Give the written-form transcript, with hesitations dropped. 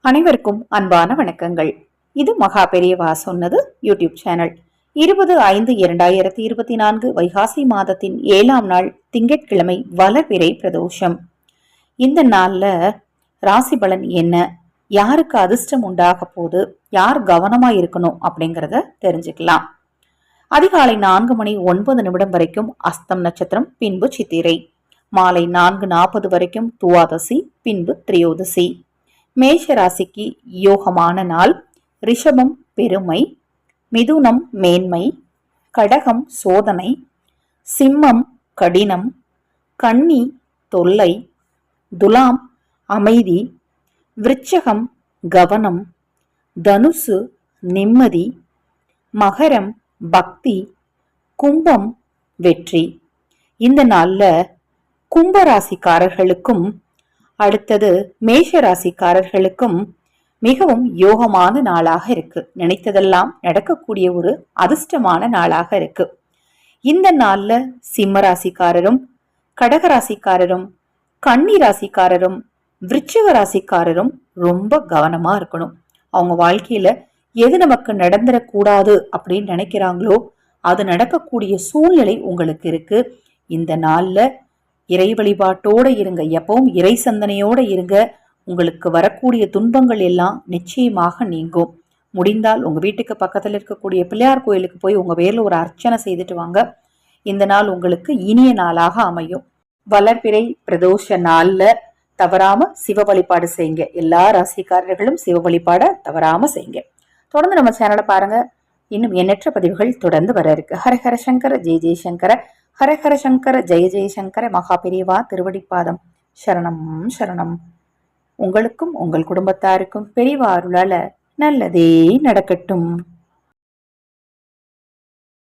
அனைவருக்கும் அன்பான வணக்கங்கள். இது மகா பெரியவா சொன்னது யூடியூப் சேனல். 20/5/2024 வைகாசி மாதத்தின் 7ஆம் நாள் திங்கட்கிழமை வளர்பிறை பிரதோஷம். இந்த நாள்ல ராசி பலன் என்ன, யாருக்கு அதிர்ஷ்டம் உண்டாக போது, யார் கவனமா இருக்கணும் அப்படிங்கறத தெரிஞ்சுக்கலாம். அதிகாலை 4:09 வரைக்கும் அஸ்தம் நட்சத்திரம், பின்பு சித்திரை. மாலை 4:40 வரைக்கும் துவாதசி, பின்பு திரியோதசி. மேஷ ராசிக்கு யோகமான நாள். ரிஷபம் பெருமை, மிதுனம் மேன்மை, கடகம் சோதனை, சிம்மம் கடினம், கன்னி தொல்லை, துலாம் அமைதி, விருச்சகம் கவனம், தனுசு நிம்மதி, மகரம் பக்தி, கும்பம் வெற்றி. இந்த நாள்ல கும்பராசிக்காரர்களுக்கும் அடுத்தது மேஷ ராசிக்காரர்களுக்கும் மிகவும் யோகமான நாளாக இருக்கு. நினைத்ததெல்லாம் நடக்கக்கூடிய ஒரு அதிர்ஷ்டமான நாளாக இருக்கு. இந்த நாள்ல சிம்ம ராசிக்காரரும், கடகராசிக்காரரும், கன்னி ராசிக்காரரும், விருச்சிக ராசிக்காரரும் ரொம்ப கவனமா இருக்கணும். அவங்க வாழ்க்கையில எது நமக்கு நடந்துடக்கூடாது அப்படின்னு நினைக்கிறாங்களோ அது நடக்கக்கூடிய சூழ்நிலை உங்களுக்கு இருக்கு. இந்த நாள்ல இறை வழிபாட்டோட இருங்க, எப்பவும் இறை சந்தனையோட இருங்க. உங்களுக்கு வரக்கூடிய துன்பங்கள் எல்லாம் நிச்சயமாக நீங்கும். முடிந்தால் உங்க வீட்டுக்கு பக்கத்துல இருக்கக்கூடிய பிள்ளையார் கோயிலுக்கு போய் உங்க பேர்ல ஒரு அர்ச்சனை செய்துட்டு வாங்க. இந்த நாள் உங்களுக்கு இனிய நாளாக அமையும். வளர்பிறை பிரதோஷ நாள்ல தவறாம சிவ வழிபாடு செய்யுங்க. எல்லா ராசிக்காரர்களும் சிவ வழிபாட தவறாம செய்யுங்க. தொடர்ந்து நம்ம சேனலை பாருங்க. இன்னும் எண்ணற்ற பதிவுகள் தொடர்ந்து வர இருக்கு. ஹரஹர சங்கர ஜெய ஜெயசங்கர, ஹரஹர சங்கர ஜெய ஜெயசங்கர. மகா பெரியவா திருவடிப்பாதம் சரணம் சரணம். உங்களுக்கும் உங்கள் குடும்பத்தாருக்கும் பெரியவா அருளால நல்லதே நடக்கட்டும்.